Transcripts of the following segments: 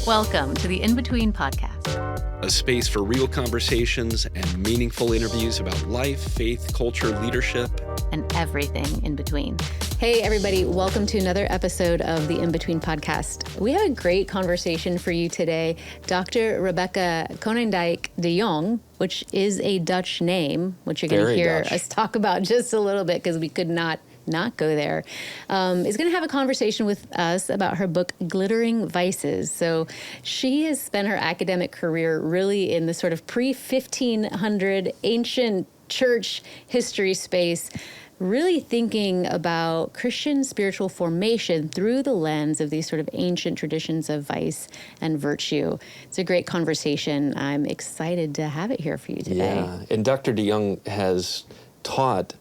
Welcome to the In Between podcast, a space for real conversations and meaningful interviews about life, faith, culture, leadership, and everything in between. Hey, everybody. Welcome to another episode of the In Between podcast. We have a great conversation for you today. Dr. Rebecca Koningdijk DeYoung, which is a Dutch name, which you're going to hear us talk about just a little bit because we could not go there, is going to have a conversation with us about her book, Glittering Vices. So she has spent her academic career really in the sort of pre-1500 ancient church history space, really thinking about Christian spiritual formation through the lens of these sort of ancient traditions of vice and virtue. It's a great conversation. I'm excited to have it here for you today. Yeah, and Dr. DeYoung has taught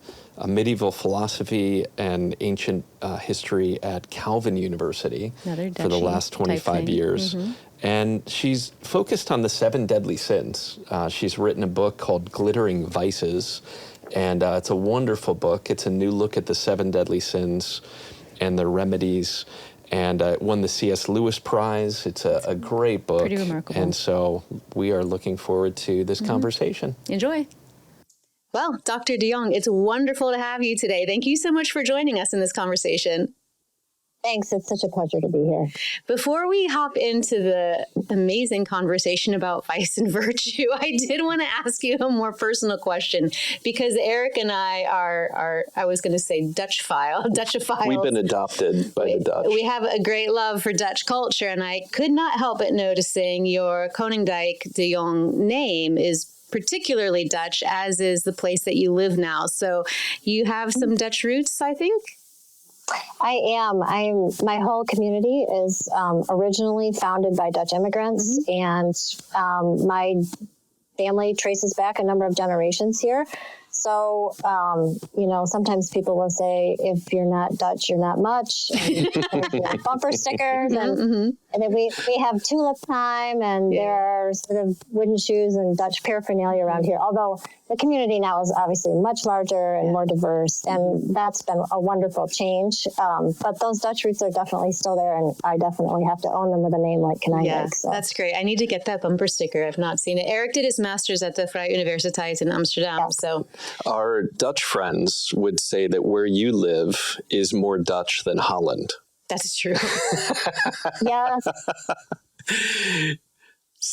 medieval philosophy and ancient history at Calvin University for the last 25 years. Mm-hmm. And she's focused on the 7 deadly sins. She's written a book called Glittering Vices, and it's a wonderful book. It's a new look at the 7 deadly sins and their remedies, and it won the C.S. Lewis Prize. It's a great book. Pretty remarkable. And so we are looking forward to this conversation. Enjoy. Well, Dr. DeYoung, it's wonderful to have you today. Thank you so much for joining us in this conversation. Thanks. It's such a pleasure to be here. Before we hop into the amazing conversation about vice and virtue, I did want to ask you a more personal question, because Eric and I are I was going to say Dutchophiles. We've been adopted by the Dutch. We have a great love for Dutch culture, and I could not help but noticing your Koningdijk DeYoung name is particularly Dutch, as is the place that you live now. So you have some Dutch roots, I think? I am. My whole community is originally founded by Dutch immigrants, and my family traces back a number of generations here. So, sometimes people will say, if you're not Dutch, you're not much. And bumper stickers. And then we have tulip time, and there are sort of wooden shoes and Dutch paraphernalia around here. Although the community now is obviously much larger and more diverse, and that's been a wonderful change. But those Dutch roots are definitely still there, and I definitely have to own them with a name like Koningdijk. Yeah, so. That's great. I need to get that bumper sticker. I've not seen it. Eric did his master's at the Vrije Universiteit in Amsterdam, so... Our Dutch friends would say that where you live is more Dutch than Holland. That's true. Yes.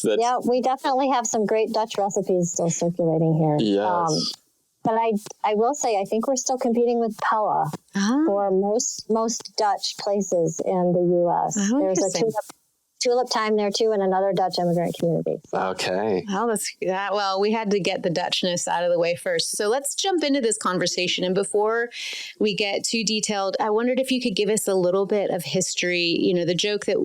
Yeah, we definitely have some great Dutch recipes still circulating here. Yes. But I will say, I think we're still competing with Pella for most Dutch places in the U.S. Oh, There's a tulip time there too, in another Dutch immigrant community. So. Okay. Well, we had to get the Dutchness out of the way first. So let's jump into this conversation. And before we get too detailed, I wondered if you could give us a little bit of history. You know, the joke that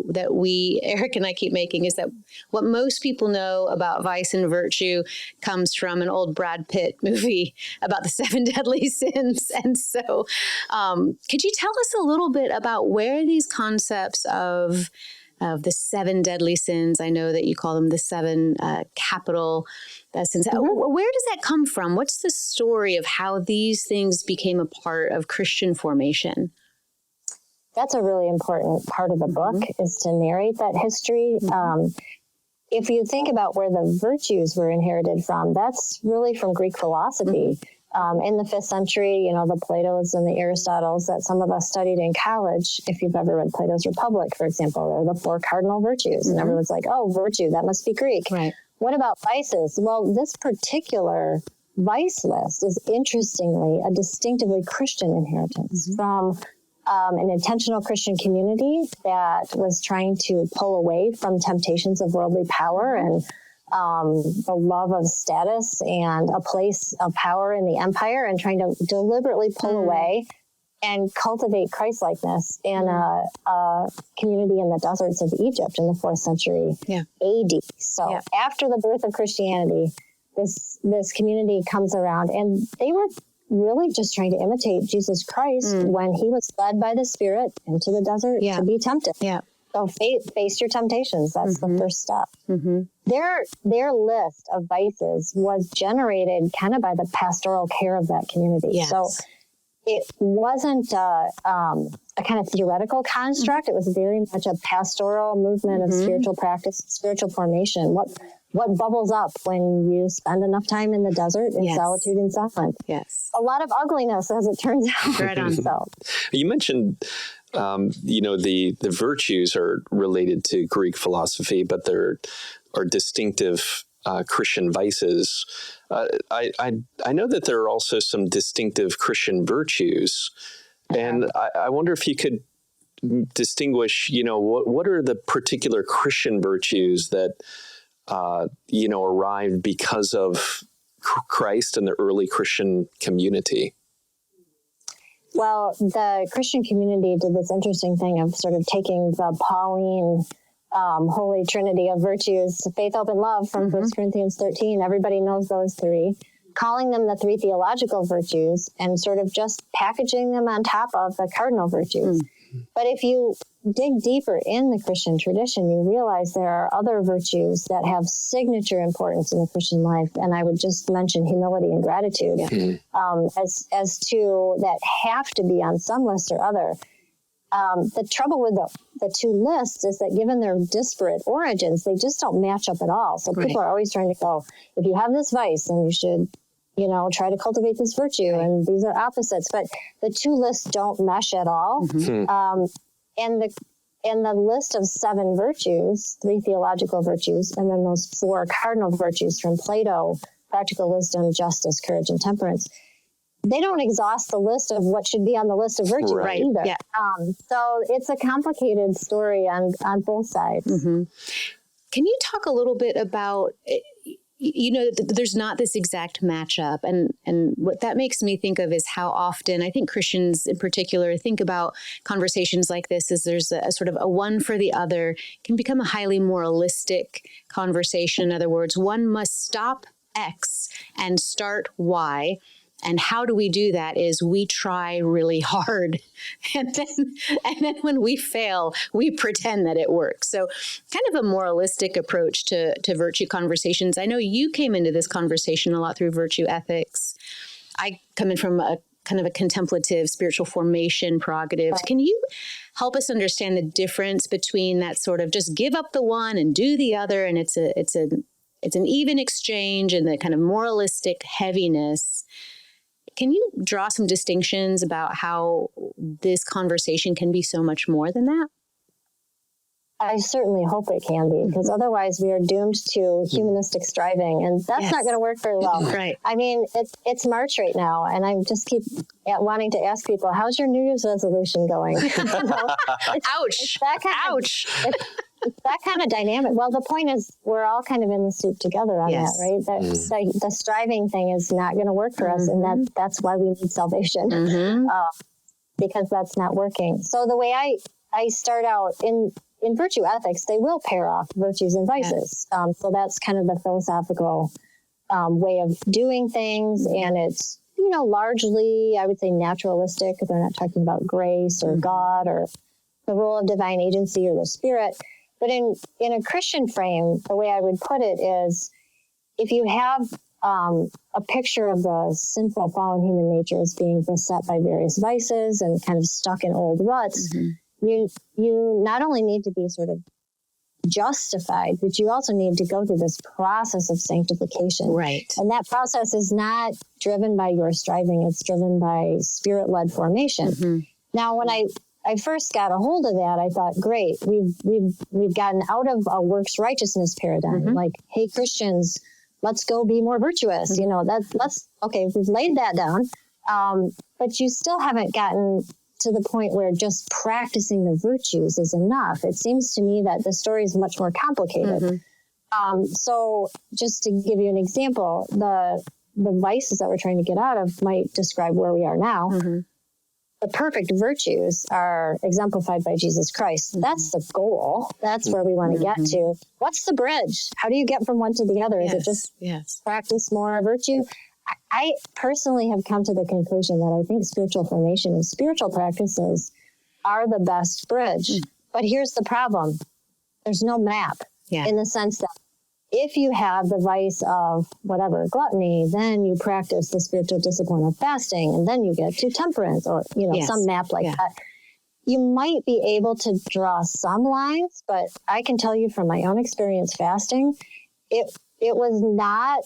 Eric and I keep making is that what most people know about vice and virtue comes from an old Brad Pitt movie about the 7 deadly sins. And so could you tell us a little bit about where these concepts of the 7 deadly sins, I know that you call them the 7 capital sins. Where does that come from? What's the story of how these things became a part of Christian formation? That's a really important part of the book, is to narrate that history. If you think about where the virtues were inherited from, that's really from Greek philosophy. In the 5th century, the Platos and the Aristotles that some of us studied in college, if you've ever read Plato's Republic, for example, or the 4 cardinal virtues, and everyone's like, oh, virtue, that must be Greek. Right. What about vices? Well, this particular vice list is interestingly a distinctively Christian inheritance from an intentional Christian community that was trying to pull away from temptations of worldly power and the love of status and a place of power in the empire, and trying to deliberately pull away and cultivate Christ-likeness in a community in the deserts of Egypt in the 4th century AD. So after the birth of Christianity, this community comes around, and they were really just trying to imitate Jesus Christ when he was led by the Spirit into the desert to be tempted. Yeah. So face your temptations. That's the first step. Their list of vices was generated kind of by the pastoral care of that community. Yes. So it wasn't a kind of theoretical construct. It was very much a pastoral movement of spiritual practice, spiritual formation. What bubbles up when you spend enough time in the desert in solitude and silence? Yes. A lot of ugliness, as it turns out. Right on. So. You mentioned, the virtues are related to Greek philosophy, but there are distinctive Christian vices. I know that there are also some distinctive Christian virtues, and I wonder if you could distinguish, what are the particular Christian virtues that arrived because of Christ and the early Christian community? Well, the Christian community did this interesting thing of sort of taking the Pauline Holy Trinity of virtues, faith, hope, and love from 1 Corinthians 13. Everybody knows those three, calling them the three theological virtues and sort of just packaging them on top of the cardinal virtues. But if you dig deeper in the Christian tradition, you realize there are other virtues that have signature importance in the Christian life. And I would just mention humility and gratitude as two that have to be on some list or other. The trouble with the two lists is that given their disparate origins, they just don't match up at all. So people are always trying to go, if you have this vice, then you should, try to cultivate this virtue. And these are opposites. But the two lists don't mesh at all. And the list of 7 virtues, 3 theological virtues, and then those 4 cardinal virtues from Plato, practical wisdom, justice, courage, and temperance, they don't exhaust the list of what should be on the list of virtues either. Yeah. So it's a complicated story on both sides. Can you talk a little bit about, there's not this exact matchup. And what that makes me think of is how often, I think Christians in particular, think about conversations like this as there's a sort of a one for the other, can become a highly moralistic conversation. In other words, one must stop X and start Y. And how do we do that is we try really hard. And then when we fail, we pretend that it works. So kind of a moralistic approach to virtue conversations. I know you came into this conversation a lot through virtue ethics. I come in from a kind of a contemplative spiritual formation prerogative. Can you help us understand the difference between that sort of just give up the one and do the other, and it's an even exchange, and the kind of moralistic heaviness? Can you draw some distinctions about how this conversation can be so much more than that? I certainly hope it can be, because otherwise we are doomed to humanistic striving, and that's not going to work very well. Right. I mean, it's March right now, and I just keep wanting to ask people, how's your New Year's resolution going? Ouch. Ouch. It's that kind of dynamic. Well, the point is we're all kind of in the soup together on that, right? The striving thing is not going to work for us, and that's why we need salvation, because that's not working. So the way I start out in virtue ethics, they will pair off virtues and vices. So that's kind of the philosophical way of doing things, and it's largely, I would say, naturalistic. They're not talking about grace or God or the role of divine agency or the Spirit. But in a Christian frame, the way I would put it is, if you have a picture of the sinful fallen human nature as being beset by various vices and kind of stuck in old ruts, you not only need to be sort of justified, but you also need to go through this process of sanctification. Right. And that process is not driven by your striving, it's driven by Spirit-led formation. Now, when I first got a hold of that, I thought, great, we've gotten out of a works righteousness paradigm. Like, hey, Christians, let's go be more virtuous. Okay, we've laid that down. But you still haven't gotten to the point where just practicing the virtues is enough. It seems to me that the story is much more complicated. So just to give you an example, the vices that we're trying to get out of might describe where we are now. The perfect virtues are exemplified by Jesus Christ. That's the goal. That's where we want to get to. What's the bridge? How do you get from one to the other? Is it just practice more virtue? I personally have come to the conclusion that I think spiritual formation and spiritual practices are the best bridge. But here's the problem. There's no map in the sense that if you have the vice of whatever, gluttony, then you practice the spiritual discipline of fasting, and then you get to temperance, or, some map like that. You might be able to draw some lines, but I can tell you from my own experience fasting, it was not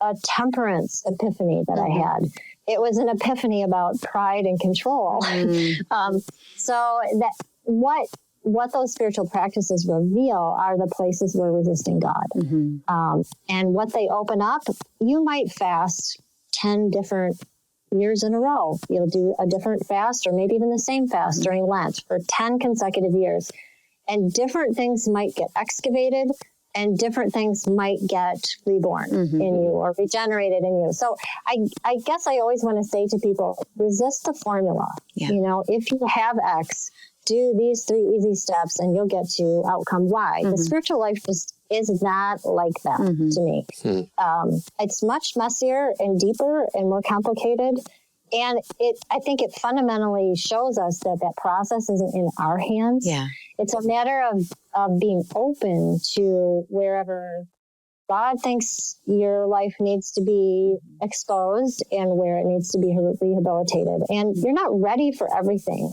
a temperance epiphany that I had. It was an epiphany about pride and control. So that what those spiritual practices reveal are the places we're resisting God. And what they open up, you might fast 10 different years in a row. You'll do a different fast, or maybe even the same fast during Lent for 10 consecutive years. And different things might get excavated, and different things might get reborn in you or regenerated in you. So I guess I always want to say to people, resist the formula. If you have X, do these 3 easy steps and you'll get to outcome Y. The spiritual life just is not like that to me. It's much messier and deeper and more complicated. And I think it fundamentally shows us that process isn't in our hands. It's a matter of being open to wherever God thinks your life needs to be exposed and where it needs to be rehabilitated. And you're not ready for everything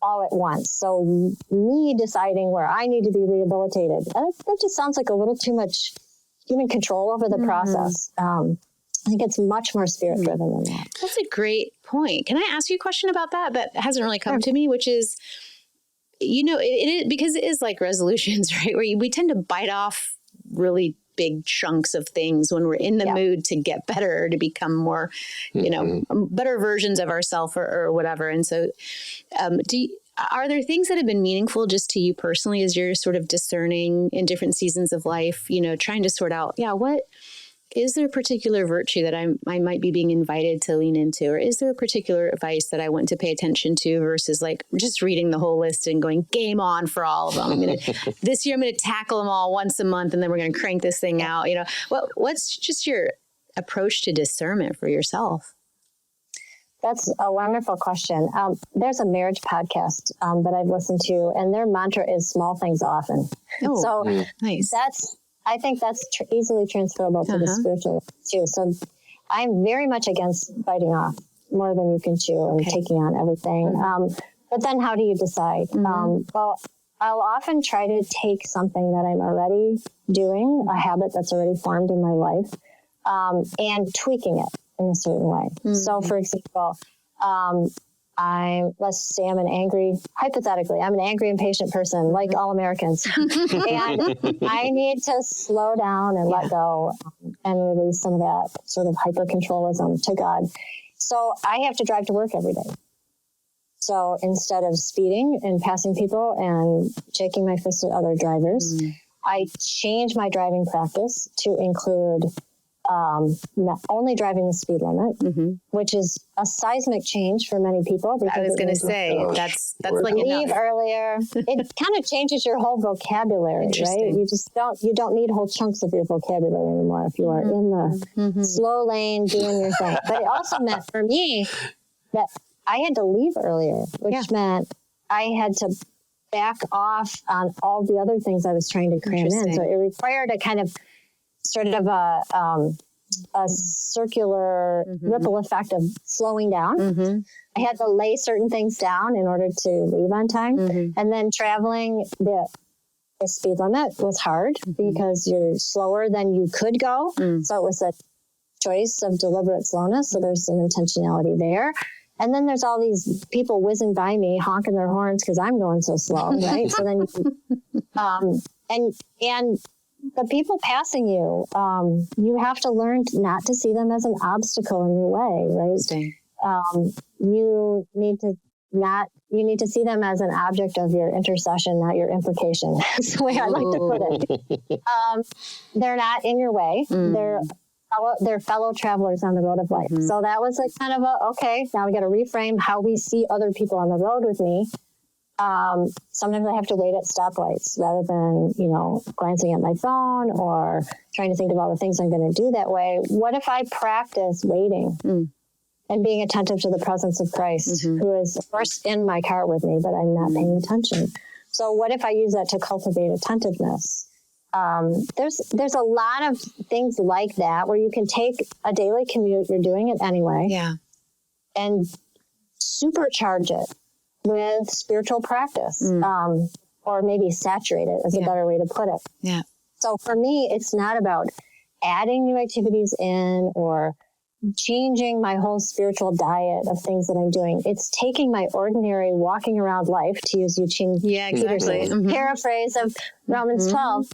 all at once. So me deciding where I need to be rehabilitated, that just sounds like a little too much human control over the process. I think it's much more spirit-driven than that. That's a great point. Can I ask you a question about that? That hasn't really come to me, which is, it is, because it is like resolutions, right? Where we tend to bite off really big chunks of things when we're in the mood to get better, or to become more, better versions of ourselves or whatever. And so are there things that have been meaningful just to you personally as you're sort of discerning in different seasons of life, trying to sort out, what is there a particular virtue that I might be being invited to lean into? Or is there a particular vice that I want to pay attention to versus like just reading the whole list and going game on for all of them? This year I'm going to tackle them all once a month, and then we're going to crank this thing out. What's just your approach to discernment for yourself? That's a wonderful question. There's a marriage podcast that I've listened to, and their mantra is small things often. Nice. I think that's easily transferable to the spiritual too. So I'm very much against biting off more than you can chew and taking on everything. But then how do you decide? Well, I'll often try to take something that I'm already doing, a habit that's already formed in my life, and tweaking it in a certain way. So for example, let's say I'm hypothetically, I'm an angry, impatient person, like all Americans. And I need to slow down and let go and release some of that sort of hyper-controlism to God. So I have to drive to work every day. So instead of speeding and passing people and shaking my fist at other drivers, I change my driving practice to include not only driving the speed limit, which is a seismic change for many people. I was going to say, that's like leave earlier. It kind of changes your whole vocabulary, right? You don't need whole chunks of your vocabulary anymore if you are in the slow lane doing your thing. But it also meant for me that I had to leave earlier, which meant I had to back off on all the other things I was trying to cram in. So it required a kind of sort of a circular ripple effect of slowing down. I had to lay certain things down in order to leave on time. And then traveling the speed limit was hard because you're slower than you could go. So it was a choice of deliberate slowness. So there's some intentionality there. And then there's all these people whizzing by me, honking their horns because I'm going so slow, right? So then, and the people passing you, you have to learn not to see them as an obstacle in your way, right? You need to see them as an object of your intercession, not your implication. That's the way I like to put it. They're not in your way. They're fellow travelers on the road of life. So that was like kind of okay, now we got to reframe how we see other people on the road with me. Sometimes I have to wait at stoplights rather than, glancing at my phone or trying to think of all the things I'm going to do that way. What if I practice waiting and being attentive to the presence of Christ, who is, of course, in my car with me, but I'm not paying attention? So what if I use that to cultivate attentiveness? There's a lot of things like that where you can take a daily commute, you're doing it anyway, and supercharge it with spiritual practice, or maybe saturate it is a better way to put it. Yeah. So for me, it's not about adding new activities in or changing my whole spiritual diet of things that I'm doing. It's taking my ordinary walking around life, to use Eugene Peterson's paraphrase of Romans 12.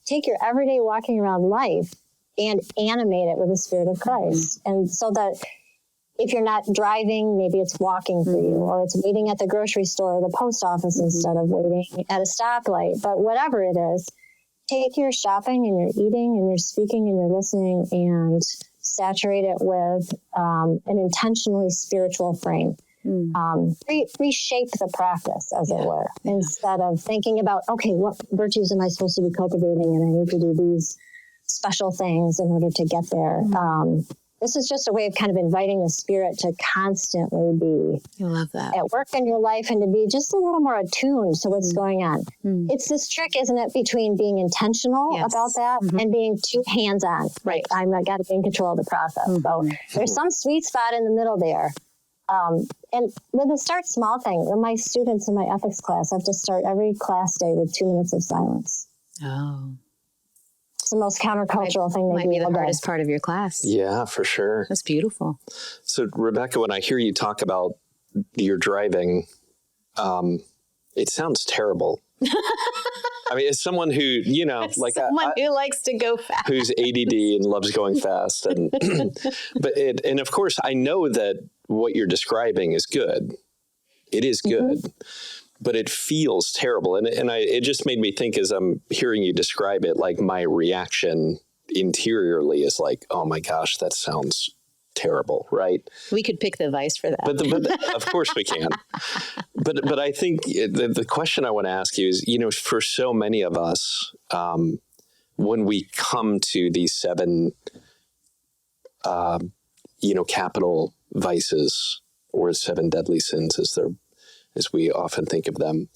Take your everyday walking around life and animate it with the Spirit of Christ. And so that if you're not driving, maybe it's walking for you, or it's waiting at the grocery store or the post office instead of waiting at a stoplight. But whatever it is, take your shopping and your eating and your speaking and your listening and saturate it with an intentionally spiritual frame. Reshape the practice, as it were, instead of thinking about, okay, what virtues am I supposed to be cultivating, and I need to do these special things in order to get there. This is just a way of kind of inviting the Spirit to constantly be at work in your life and to be just a little more attuned to what's going on. It's this trick, isn't it, between being intentional about that and being too hands-on. Right. I got to be in control of the process. So there's some sweet spot in the middle there. And with the start small thing, my students in my ethics class have to start every class day with 2 minutes of silence. Oh. It's the most countercultural thing they do. Might be the hardest part of your class. Yeah, for sure. That's beautiful. So, Rebecca, when I hear you talk about your driving, it sounds terrible. I mean, as someone who, you know, like someone who likes to go fast, who's ADD and loves going fast, and and of course, I know that what you're describing is good. It is good. But it feels terrible. And it just made me think, as I'm hearing you describe it, like my reaction interiorly is like, oh my gosh, that sounds terrible, right? We could pick the vice for that. But of course we can. But I think the question I want to ask you is, you know, for so many of us, when we come to these 7, capital vices, or 7 deadly sins as we often think of them.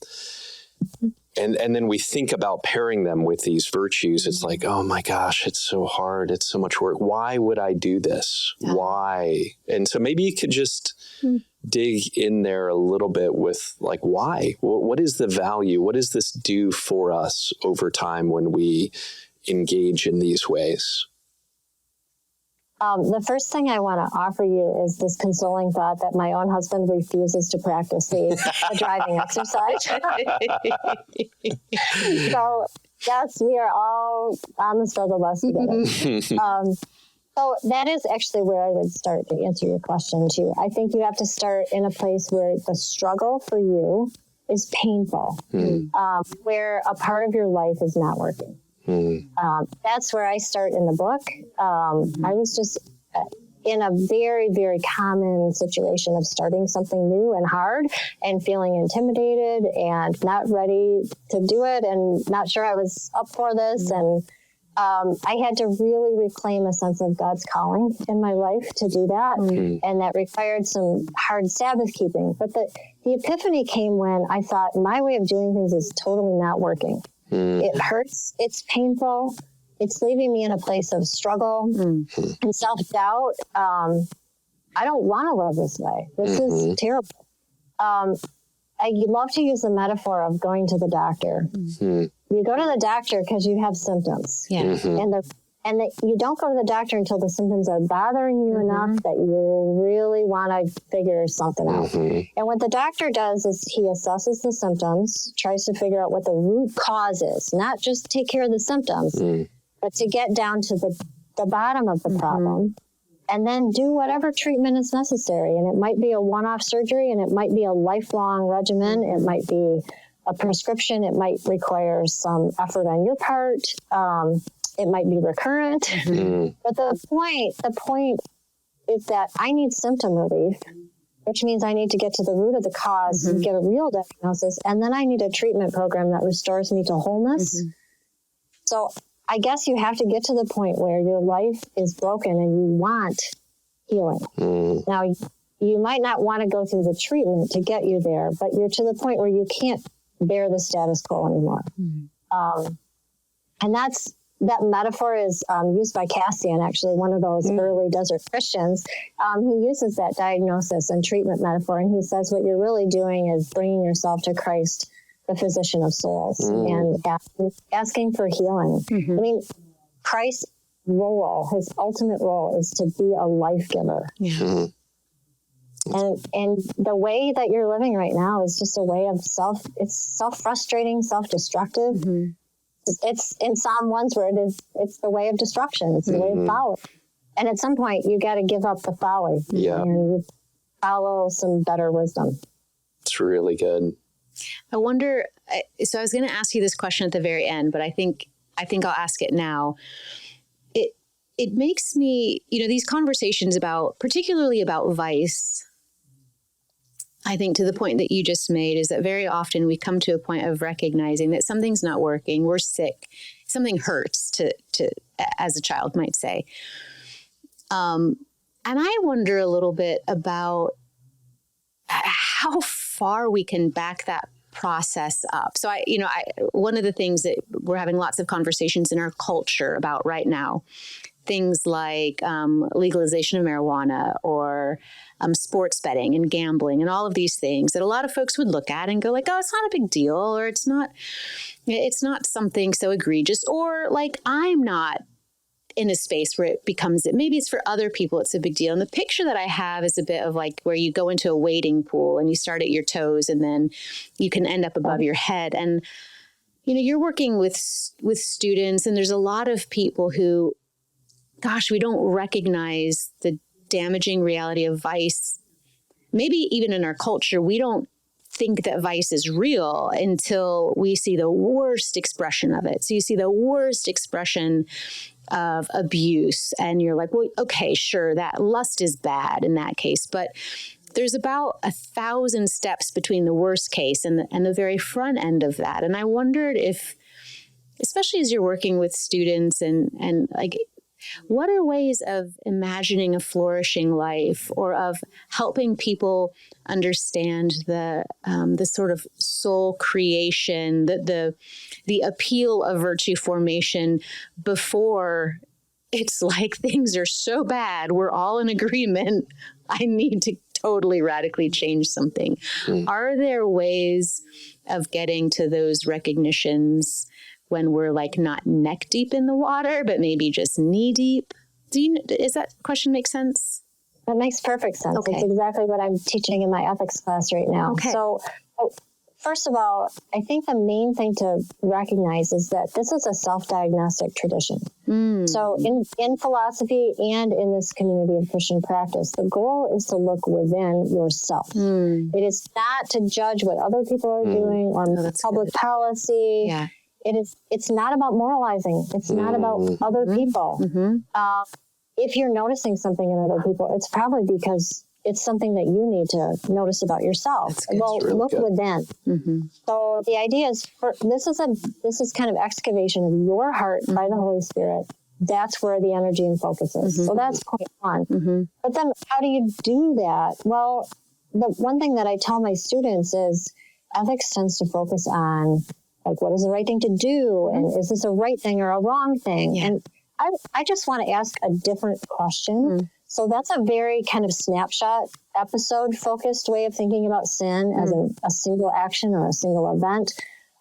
And then we think about pairing them with these virtues. It's like, oh my gosh, it's so hard. It's so much work. Why would I do this? Why? And so maybe you could just dig in there a little bit with, like, why? What is the value? What does this do for us over time when we engage in these ways? The first thing I want to offer you is this consoling thought that my own husband refuses to practice the driving exercise. So, yes, we are all on the struggle bus together. So that is actually where I would start to answer your question, too. I think you have to start in a place where the struggle for you is painful, where a part of your life is not working. That's where I start in the book. I was just in a very, very common situation of starting something new and hard and feeling intimidated and not ready to do it and not sure I was up for this. And I had to really reclaim a sense of God's calling in my life to do that. And that required some hard Sabbath keeping. But the epiphany came when I thought my way of doing things is totally not working. It hurts. It's painful. It's leaving me in a place of struggle and self-doubt. I don't want to live this way. This is terrible. I love to use the metaphor of going to the doctor. You go to the doctor because you have symptoms. And you don't go to the doctor until the symptoms are bothering you enough that you really want to figure something out. And what the doctor does is he assesses the symptoms, tries to figure out what the root cause is, not just take care of the symptoms, but to get down to the bottom of the problem, and then do whatever treatment is necessary. And it might be a one-off surgery, and it might be a lifelong regimen. It might be a prescription. It might require some effort on your part. It might be recurrent. But the point is that I need symptom relief, which means I need to get to the root of the cause and get a real diagnosis. And then I need a treatment program that restores me to wholeness. So I guess you have to get to the point where your life is broken and you want healing. Now, you might not want to go through the treatment to get you there, but you're to the point where you can't bear the status quo anymore. And that metaphor is used by Cassian, actually, one of those early desert Christians. He uses that diagnosis and treatment metaphor, and he says what you're really doing is bringing yourself to Christ, the physician of souls, and asking for healing. I mean, Christ's role, his ultimate role, is to be a life giver. And the way that you're living right now is just a way of it's self-frustrating, self-destructive. It's in Psalm 1's word, it's the way of destruction. It's the way of folly. And at some point, you got to give up the folly and follow some better wisdom. It's really good. I wonder, so I was going to ask you this question at the very end, but I think I'll ask it now. It makes me, these conversations particularly about vice, I think to the point that you just made, is that very often we come to a point of recognizing that something's not working, we're sick, something hurts, to as a child might say. And I wonder a little bit about how far we can back that process up. So one of the things that we're having lots of conversations in our culture about right now, things like legalization of marijuana or sports betting and gambling and all of these things that a lot of folks would look at and go like, oh, it's not a big deal, or it's not something so egregious, or like I'm not in a space where maybe it's for other people, it's a big deal. And the picture that I have is a bit of like where you go into a wading pool and you start at your toes and then you can end up above your head. And, you're working with students, and there's a lot of people who, gosh, we don't recognize the damaging reality of vice. Maybe even in our culture, we don't think that vice is real until we see the worst expression of it. So you see the worst expression of abuse, and you're like, well, okay, sure, that lust is bad in that case, but there's about 1,000 steps between the worst case and the very front end of that. And I wondered if, especially as you're working with students and like, what are ways of imagining a flourishing life, or of helping people understand the sort of soul creation, the appeal of virtue formation before it's like things are so bad, we're all in agreement, I need to totally radically change something. Are there ways of getting to those recognitions when we're like not neck deep in the water, but maybe just knee deep? Does that question make sense? That makes perfect sense. Okay. It's exactly what I'm teaching in my ethics class right now. Okay. So first of all, I think the main thing to recognize is that this is a self-diagnostic tradition. So in philosophy and in this community of Christian practice, the goal is to look within yourself. It is not to judge what other people are doing on public policy. Yeah. It's not about moralizing. It's not about other people. If you're noticing something in other people, it's probably because it's something that you need to notice about yourself. Well, really look within. So the idea is, this is kind of excavation of your heart by the Holy Spirit. That's where the energy and focus is. So that's point one. But then how do you do that? Well, the one thing that I tell my students is ethics tends to focus on, like, what is the right thing to do? And is this a right thing or a wrong thing? Yeah. And I just want to ask a different question. So that's a very kind of snapshot, episode-focused way of thinking about sin as a single action or a single event.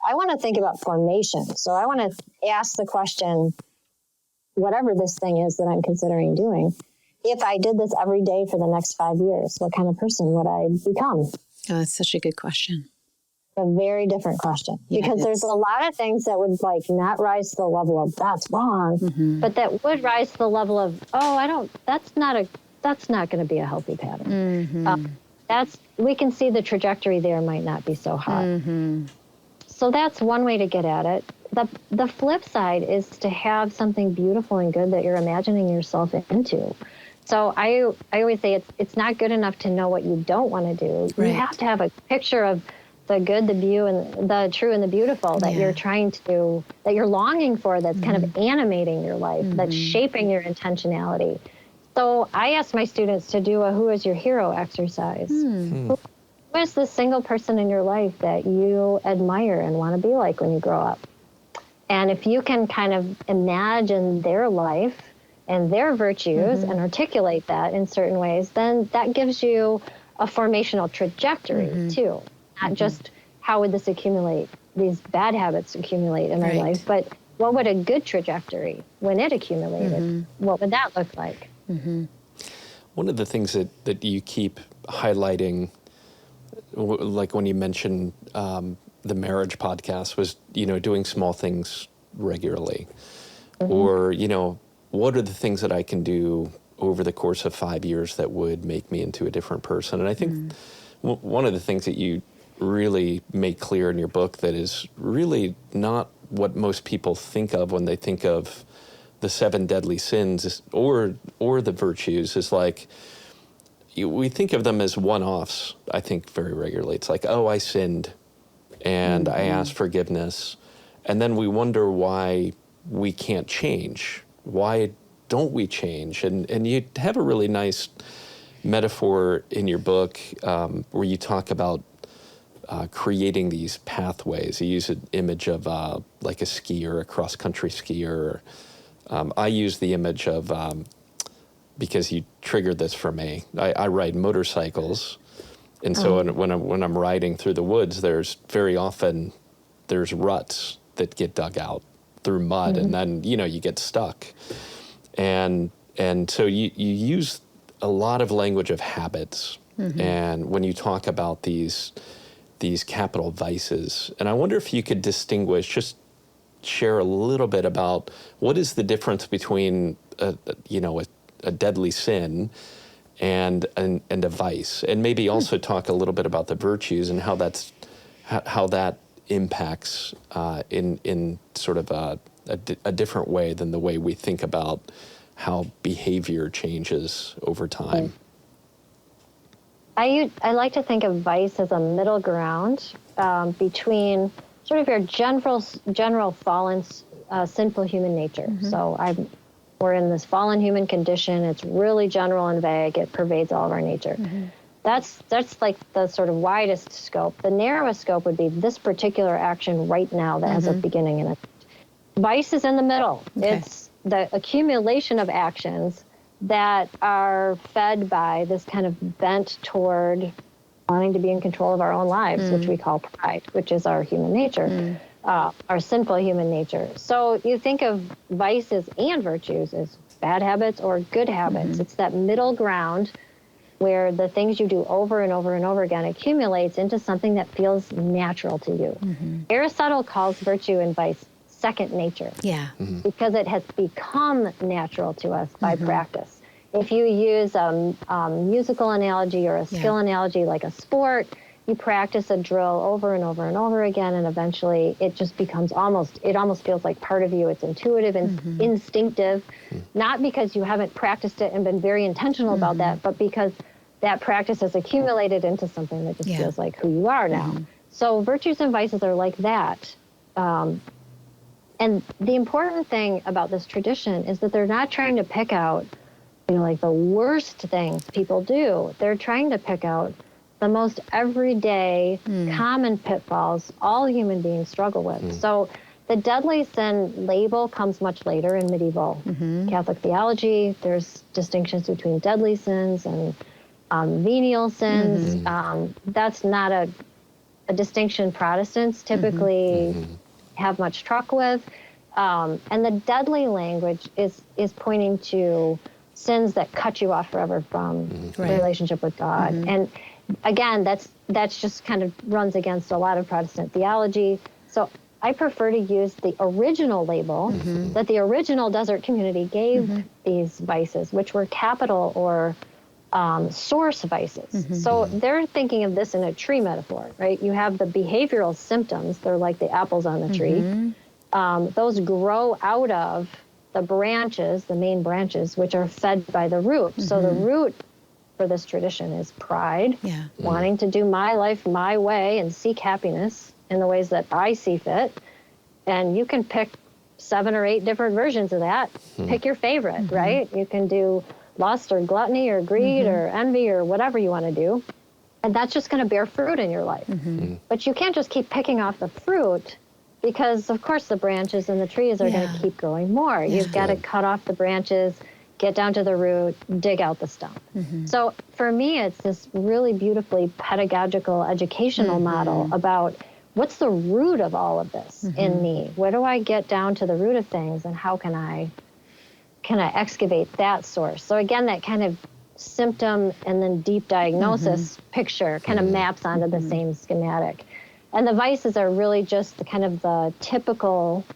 I want to think about formation. So I want to ask the question, whatever this thing is that I'm considering doing, if I did this every day for the next 5 years, what kind of person would I become? Oh, that's such a good question. A very different question, because there's a lot of things that would like not rise to the level of that's wrong, but that would rise to the level of, that's not going to be a healthy pattern. We can see the trajectory there might not be so hot. So that's one way to get at it. The flip side is to have something beautiful and good that you're imagining yourself into. So I always say it's not good enough to know what you don't want to do. Right. You have to have a picture of the good, the and the true and the beautiful that you're trying to, that you're longing for, that's kind of animating your life, that's shaping your intentionality. So I ask my students to do a who is your hero exercise. Who is the single person in your life that you admire and want to be like when you grow up? And if you can kind of imagine their life and their virtues and articulate that in certain ways, then that gives you a formational trajectory too. Not just how would this accumulate, these bad habits accumulate in our life, but what would a good trajectory, when it accumulated, what would that look like? One of the things that you keep highlighting, like when you mentioned the marriage podcast, was, doing small things regularly. Or, what are the things that I can do over the course of 5 years that would make me into a different person? And I think one of the things that you really make clear in your book that is really not what most people think of when they think of the 7 deadly sins or the virtues, is like, we think of them as one-offs, I think, very regularly. It's like, oh, I sinned and I asked forgiveness. And then we wonder why we can't change. Why don't we change? And you have a really nice metaphor in your book where you talk about creating these pathways. You use an image of like a skier, a cross-country skier. I use the image of, because you triggered this for me, I ride motorcycles. And so when I'm riding through the woods, there's ruts that get dug out through mud, and then, you get stuck. And so you use a lot of language of habits. And when you talk about these capital vices, and I wonder if you could distinguish, just share a little bit about what is the difference between a deadly sin and a vice, and maybe also talk a little bit about the virtues and how that impacts in sort of a different way than the way we think about how behavior changes over time. I like to think of vice as a middle ground between sort of your general fallen, sinful human nature. So we're in this fallen human condition. It's really general and vague. It pervades all of our nature. That's like the sort of widest scope. The narrowest scope would be this particular action right now that has a beginning and a vice is in the middle. Okay. It's the accumulation of actions that are fed by this kind of bent toward wanting to be in control of our own lives, which we call pride, which is our human nature, our sinful human nature. So you think of vices and virtues as bad habits or good habits. It's that middle ground where the things you do over and over and over again accumulates into something that feels natural to you. Aristotle calls virtue and vice second nature. Because it has become natural to us by practice. If you use a musical analogy or a skill analogy like a sport, you practice a drill over and over and over again, and eventually it just becomes it almost feels like part of you. It's intuitive and instinctive, not because you haven't practiced it and been very intentional about that, but because that practice has accumulated into something that just feels like who you are now. So virtues and vices are like that. And the important thing about this tradition is that they're not trying to pick out, like the worst things people do. They're trying to pick out the most everyday, common pitfalls all human beings struggle with. So the deadly sin label comes much later in medieval Catholic theology. There's distinctions between deadly sins and venial sins. That's not a distinction Protestants typically have much truck with. And the deadly language is pointing to sins that cut you off forever from the relationship with God. And again, that's just kind of runs against a lot of Protestant theology. So I prefer to use the original label that the original desert community gave these vices, which were capital or source vices. So they're thinking of this in a tree metaphor, right? You have the behavioral symptoms. They're like the apples on the tree. Those grow out of the branches, the main branches, which are fed by the root. So the root for this tradition is pride, wanting to do my life my way and seek happiness in the ways that I see fit. And you can pick 7 or 8 different versions of that. Pick your favorite, right? You can do lust or gluttony or greed or envy or whatever you want to do. And that's just going to bear fruit in your life. But you can't just keep picking off the fruit, because of course the branches and the trees are going to keep growing more. You've got to cut off the branches, get down to the root, dig out the stump. So for me, it's this really beautifully pedagogical, educational model about what's the root of all of this in me? Where do I get down to the root of things, and how can I excavate that source? So again, that kind of symptom and then deep diagnosis picture kind of maps onto the same schematic. And the vices are really just the kind of the typical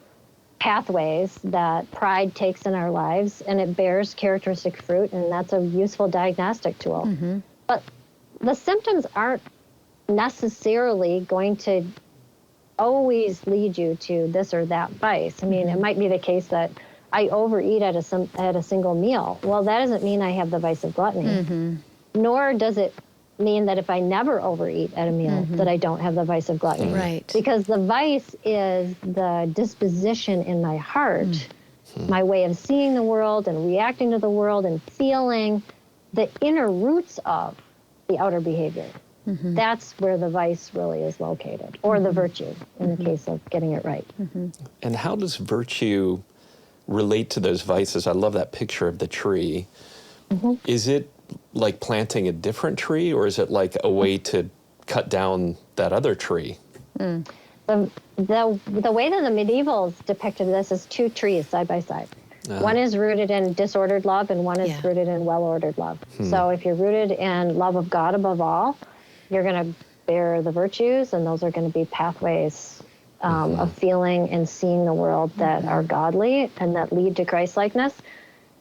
pathways that pride takes in our lives, and it bears characteristic fruit, and that's a useful diagnostic tool. But the symptoms aren't necessarily going to always lead you to this or that vice. I mean, it might be the case that I overeat at a single meal. Well, that doesn't mean I have the vice of gluttony, nor does it mean that if I never overeat at a meal that I don't have the vice of gluttony. Right. Because the vice is the disposition in my heart, my way of seeing the world and reacting to the world and feeling the inner roots of the outer behavior. That's where the vice really is located, or the virtue in the case of getting it right. And how does virtue relate to those vices? I love that picture of the tree. Is it like planting a different tree, or is it like a way to cut down that other tree? The way that the medievals depicted this is two trees side by side. One is rooted in disordered love, and one is rooted in well-ordered love. So if you're rooted in love of God above all, you're going to bear the virtues, and those are going to be pathways of feeling and seeing the world that are godly and that lead to Christ-likeness.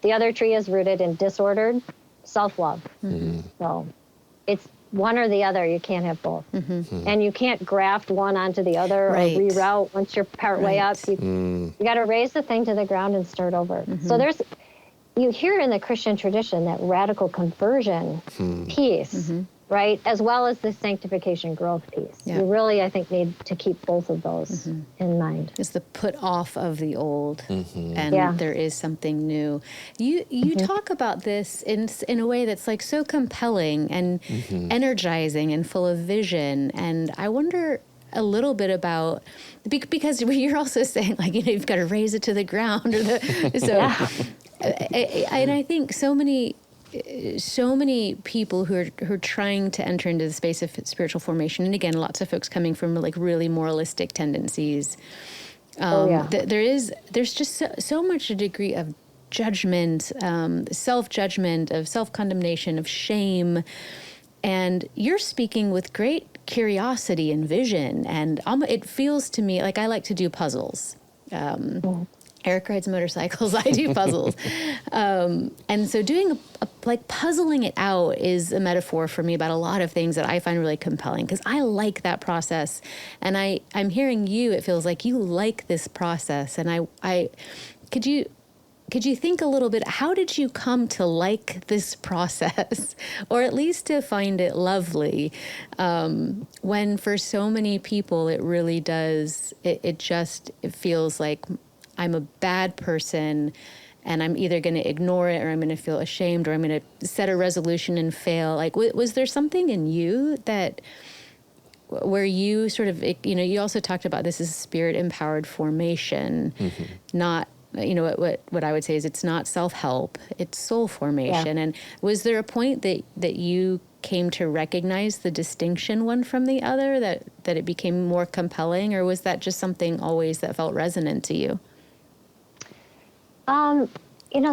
The other tree is rooted in disordered self-love. So it's one or the other. You can't have both. And you can't graft one onto the other or reroute once you're partway up. You got to raise the thing to the ground and start over. So you hear in the Christian tradition that radical conversion piece, right, as well as the sanctification growth piece. You really, I think, need to keep both of those in mind. It's the put off of the old, and there is something new. You talk about this in a way that's like so compelling and energizing and full of vision. And I wonder a little bit about, because you're also saying, like, you've got to raise it to the ground, or and I think so many people who are trying to enter into the space of spiritual formation, and again, lots of folks coming from like really moralistic tendencies. There's just so much a degree of judgment, self-judgment, of self-condemnation, of shame, and you're speaking with great curiosity and vision, and it feels to me like I like to do puzzles. Eric rides motorcycles, I do puzzles. And so doing like puzzling it out is a metaphor for me about a lot of things that I find really compelling, because I like that process. And I'm hearing you, it feels like you like this process. And could you think a little bit, how did you come to like this process, or at least to find it lovely, when for so many people it really does, it feels like I'm a bad person, and I'm either going to ignore it, or I'm going to feel ashamed, or I'm going to set a resolution and fail. Like, was there something in you where you sort of, you also talked about this as spirit-empowered formation, not, what I would say is it's not self-help, it's soul formation. And was there a point that you came to recognize the distinction one from the other, that it became more compelling, or was that just something always that felt resonant to you?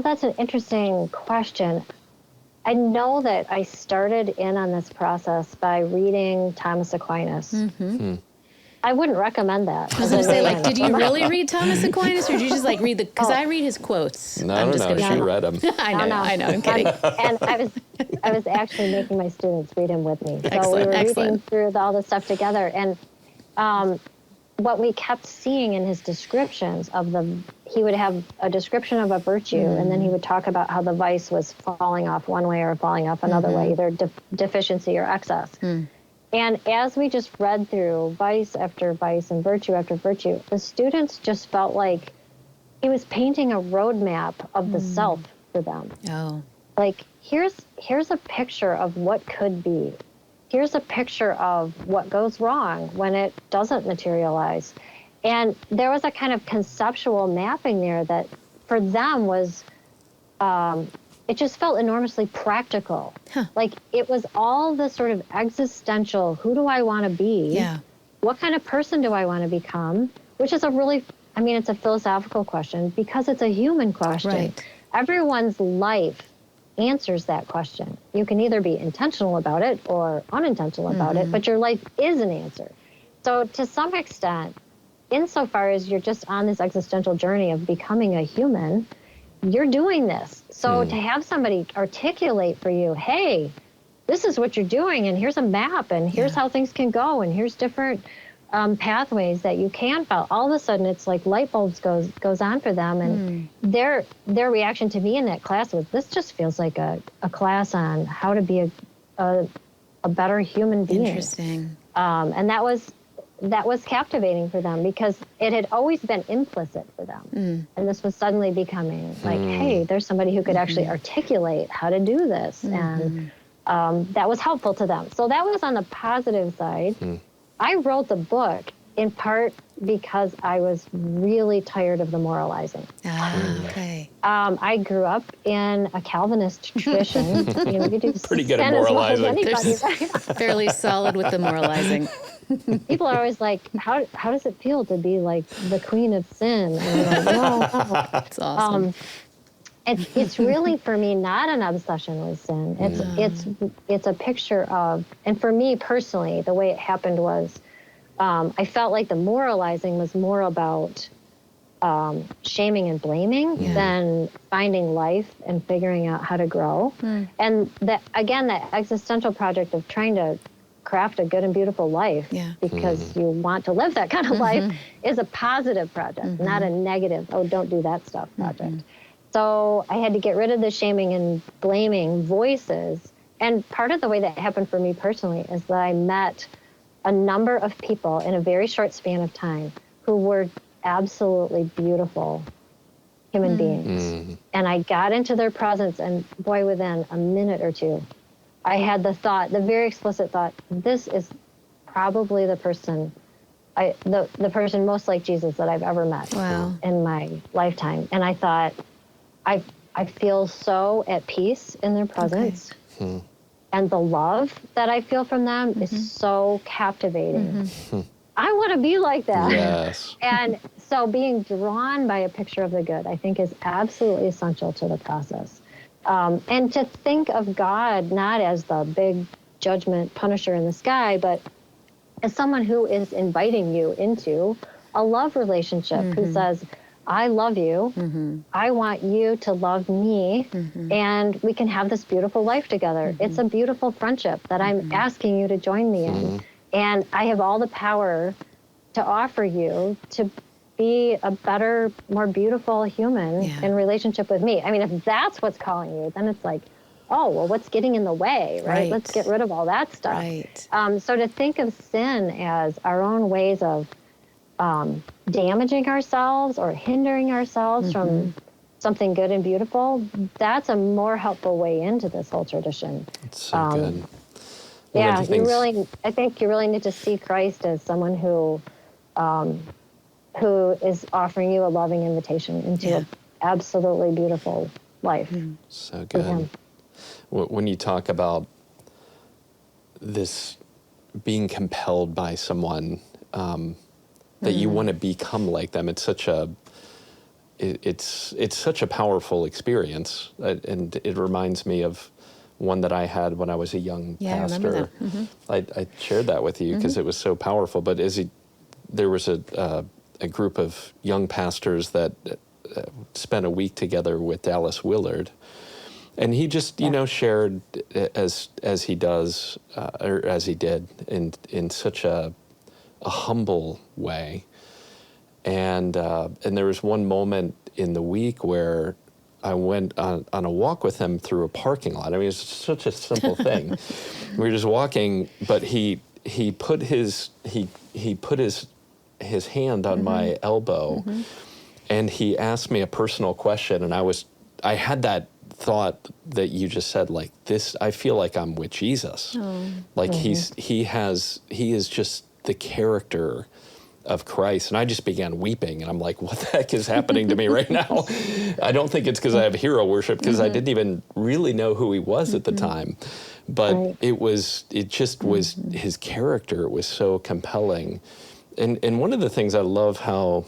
That's an interesting question. I know that I started in on this process by reading Thomas Aquinas. I wouldn't recommend that. I was going to say, did you really read Thomas Aquinas, or did you just read because I read his quotes? No, she read them. I know, I'm kidding. And I was actually making my students read him with me. So Excellent, we were reading through all the stuff together. And what we kept seeing in his descriptions he would have a description of a virtue, and then he would talk about how the vice was falling off one way or falling off another way, either deficiency or excess. And as we just read through vice after vice and virtue after virtue, the students just felt like he was painting a roadmap of the self for them. Oh. Like, here's a picture of what could be. Here's a picture of what goes wrong when it doesn't materialize. And there was a kind of conceptual mapping there that for them was, it just felt enormously practical. Huh. Like it was all the sort of existential, who do I want to be? Yeah. What kind of person do I want to become? Which is it's a philosophical question because it's a human question. Right. Everyone's life answers that question. You can either be intentional about it or unintentional about it, but your life is an answer. So to some extent, insofar as you're just on this existential journey of becoming a human, you're doing this. So to have somebody articulate for you, hey, this is what you're doing, and here's a map, and here's how things can go, and here's different pathways that you can follow. All of a sudden, it's like light bulbs goes on for them, and their reaction to me in that class was, this just feels like a class on how to be a better human being. Interesting. And that was captivating for them because it had always been implicit for them. And this was suddenly becoming like, hey, there's somebody who could actually articulate how to do this. And that was helpful to them. So that was on the positive side. I wrote the book in part because I was really tired of the moralizing. Okay. I grew up in a Calvinist tradition. We do pretty good at moralizing. Anybody, right? Fairly solid with the moralizing. People are always like, how does it feel to be like the queen of sin? And I'm like, no. That's awesome. It's really, for me, not an obsession with sin. It's a picture of, and for me personally, the way it happened was, I felt like the moralizing was more about shaming and blaming than finding life and figuring out how to grow. And that existential project of trying to craft a good and beautiful life because you want to live that kind of life is a positive project, not a negative, oh, don't do that stuff project. So I had to get rid of the shaming and blaming voices. And part of the way that happened for me personally is that I met a number of people in a very short span of time who were absolutely beautiful human beings. And I got into their presence, and boy, within a minute or two, I had the very explicit thought, this is probably the person most like Jesus that I've ever met in my lifetime. And I thought, I feel so at peace in their presence. And the love that I feel from them is so captivating. I want to be like that. Yes. And so being drawn by a picture of the good, I think, is absolutely essential to the process. And to think of God not as the big judgment punisher in the sky, but as someone who is inviting you into a love relationship, who says, I love you. I want you to love me, and we can have this beautiful life together. It's a beautiful friendship that I'm asking you to join me in. And I have all the power to offer you to be a better, more beautiful human in relationship with me. I mean, if that's what's calling you, then it's like, oh, well, what's getting in the way, right? Let's get rid of all that stuff. So to think of sin as our own ways of damaging ourselves or hindering ourselves from something good and beautiful, that's a more helpful way into this whole tradition. It's so good. I think you really need to see Christ as someone who is offering you a loving invitation into an absolutely beautiful life. So good. When you talk about this being compelled by someone, that you want to become like them, it's such a powerful experience, and it reminds me of one that I had when I was a young pastor. I shared that with you because it was so powerful. But there was a group of young pastors that spent a week together with Dallas Willard, and he just shared as he does or as he did in such a humble way, and there was one moment in the week where I went on a walk with him through a parking lot. I mean, it's such a simple thing. We were just walking, but he put his hand on my elbow, and he asked me a personal question, and I had that thought that you just said, like, this, I feel like I'm with Jesus. Like he is just the character of Christ. And I just began weeping. And I'm like, what the heck is happening to me right now? I don't think it's because I have hero worship, because I didn't even really know who he was at the time. But it just was his character was so compelling. And one of the things I love how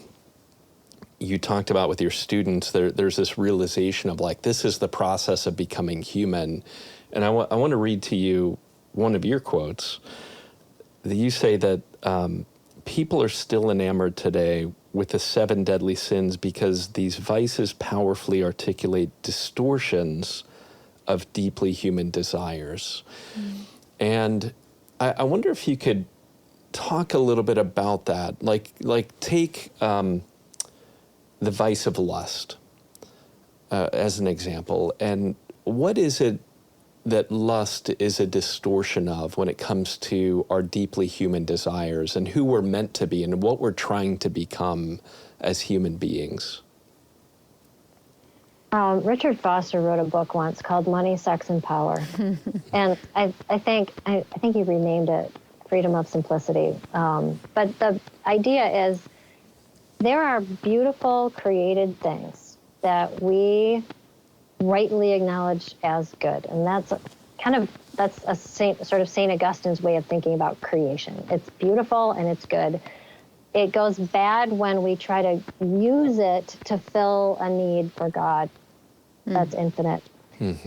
you talked about with your students, there's this realization of like, this is the process of becoming human. And I want to read to you one of your quotes. You say that people are still enamored today with the 7 deadly sins because these vices powerfully articulate distortions of deeply human desires. And I wonder if you could talk a little bit about that. Like take the vice of lust as an example. And what is it that lust is a distortion of when it comes to our deeply human desires and who we're meant to be and what we're trying to become as human beings? Richard Foster wrote a book once called Money, Sex, and Power. And I think he renamed it Freedom of Simplicity. But the idea is there are beautiful created things that we rightly acknowledge as good. And that's a sort of St. Augustine's way of thinking about creation. It's beautiful and it's good. It goes bad when we try to use it to fill a need for God that's infinite.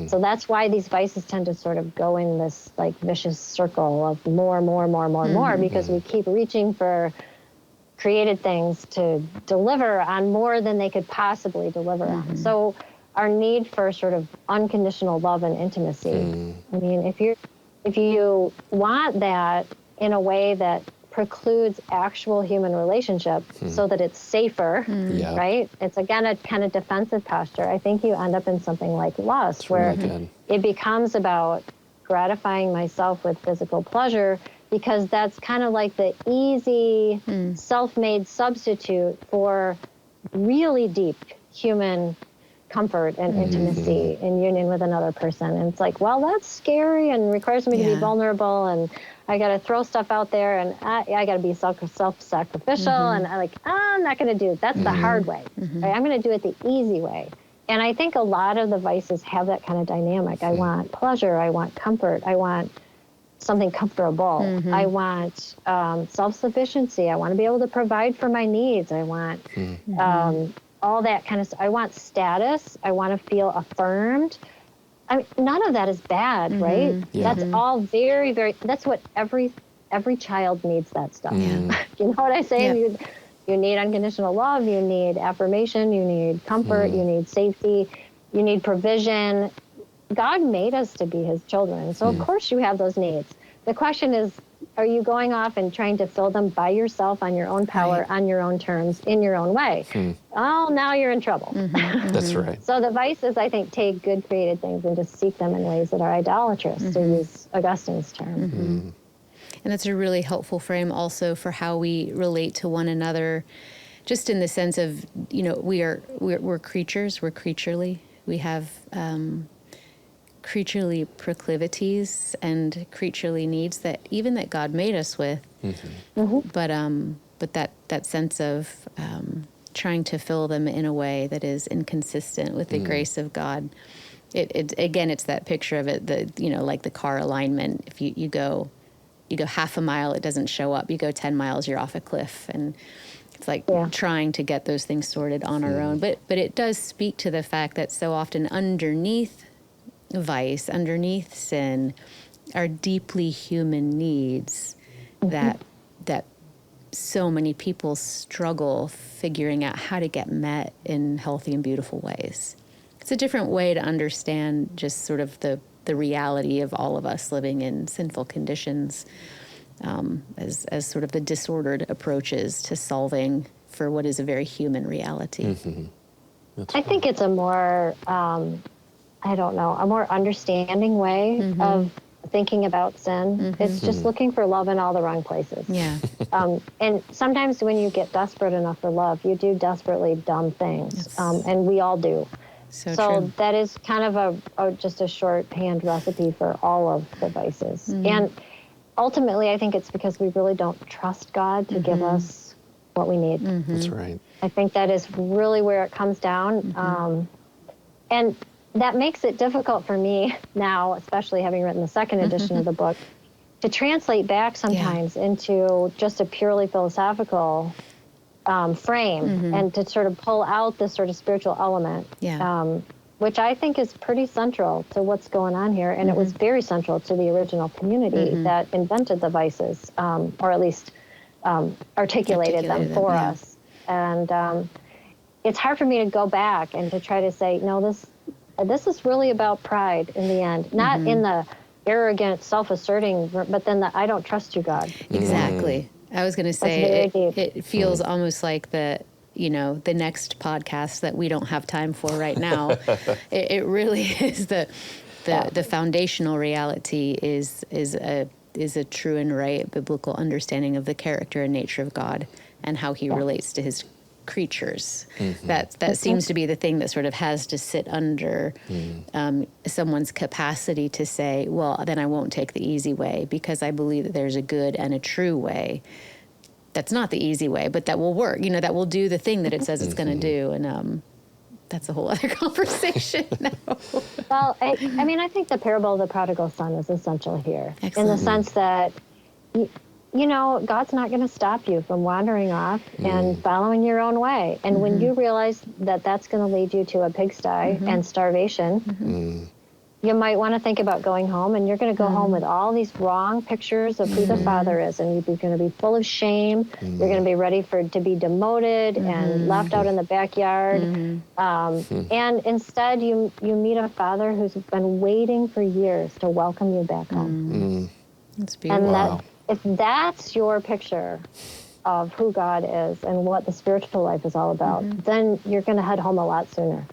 So that's why these vices tend to sort of go in this like vicious circle of more, because we keep reaching for created things to deliver on more than they could possibly deliver on. So our need for sort of unconditional love and intimacy. I mean, if you want that in a way that precludes actual human relationship so that it's safer, right? It's again a kind of defensive posture. I think you end up in something like lust, where it becomes about gratifying myself with physical pleasure, because that's kind of like the easy, self-made substitute for really deep human comfort and intimacy in union with another person. And it's like, well, that's scary and requires me to be vulnerable, and I got to throw stuff out there, and I got to be self-sacrificial, and I'm not going to do it. That's the hard way. Right? I'm going to do it the easy way. And I think a lot of the vices have that kind of dynamic. I want pleasure. I want comfort. I want something comfortable. I want self-sufficiency. I want to be able to provide for my needs. I want all that kind of stuff. I want status. I want to feel affirmed. I mean, none of that is bad, right? That's all very, very, that's what every child needs, that stuff. You know what I say? You need unconditional love, you need affirmation, you need comfort, you need safety, you need provision. God made us to be his children, so of course you have those needs. The question is, are you going off and trying to fill them by yourself, on your own power, on your own terms, in your own way? Oh, now you're in trouble. That's right. So the vices, I think, take good created things and just seek them in ways that are idolatrous, to use Augustine's term. And that's a really helpful frame also for how we relate to one another, just in the sense of, you know, we're creatures, we're creaturely. We have creaturely proclivities and creaturely needs that God made us with. But that sense of trying to fill them in a way that is inconsistent with the grace of God. It again, it's that picture of it, like the car alignment. If you go half a mile, it doesn't show up. You go 10 miles, you're off a cliff. And it's like trying to get those things sorted on our own. But it does speak to the fact that so often underneath vice, underneath sin, are deeply human needs that so many people struggle figuring out how to get met in healthy and beautiful ways. It's a different way to understand just sort of the reality of all of us living in sinful conditions, as sort of the disordered approaches to solving for what is a very human reality. I think it's a more, a more understanding way of thinking about sin. It's just looking for love in all the wrong places. And sometimes when you get desperate enough for love, you do desperately dumb things, and we all do. So true. That is kind of just a shorthand recipe for all of the vices. And ultimately, I think it's because we really don't trust God to give us what we need. That's right. I think that is really where it comes down. And that makes it difficult for me now, especially having written the second edition of the book, to translate back sometimes into just a purely philosophical frame and to sort of pull out this sort of spiritual element, which I think is pretty central to what's going on here. And it was very central to the original community that invented the vices, or at least articulated them for us. And it's hard for me to go back and to try to say, no, this is really about pride in the end, not in the arrogant, self-asserting, but then the I don't trust you, God. Exactly. I was going to say it feels almost like the next podcast that we don't have time for right now. it really is the foundational reality is a true and right biblical understanding of the character and nature of God and how he relates to his creatures. That seems to be the thing that sort of has to sit under someone's capacity to say, well, then I won't take the easy way, because I believe that there's a good and a true way that's not the easy way, but that will work, that will do the thing that it says it's going to do. And that's a whole other conversation now. Well, I think the parable of the prodigal son is essential here. Excellent. In the sense that God's not going to stop you from wandering off and following your own way. And when you realize that that's going to lead you to a pigsty and starvation, you might want to think about going home, and you're going to go home with all these wrong pictures of who the father is, and you're going to be full of shame. You're going to be ready to be demoted and left out in the backyard. And instead, you meet a father who's been waiting for years to welcome you back home. That's beautiful. And if that's your picture of who God is and what the spiritual life is all about, then you're going to head home a lot sooner.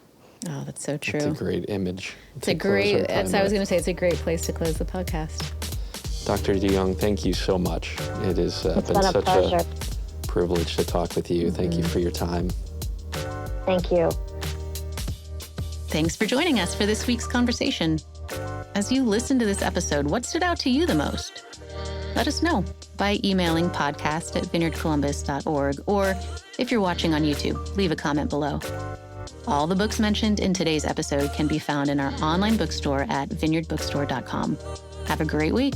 Oh, that's so true. It's a great image. It's a great, as I was going to say, it's a great place to close the podcast. Dr. DeYoung, thank you so much. It has been such a privilege to talk with you. Thank you for your time. Thank you. Thanks for joining us for this week's conversation. As you listen to this episode, what stood out to you the most? Let us know by emailing podcast@vineyardcolumbus.org, or if you're watching on YouTube, leave a comment below. All the books mentioned in today's episode can be found in our online bookstore at vineyardbookstore.com. Have a great week.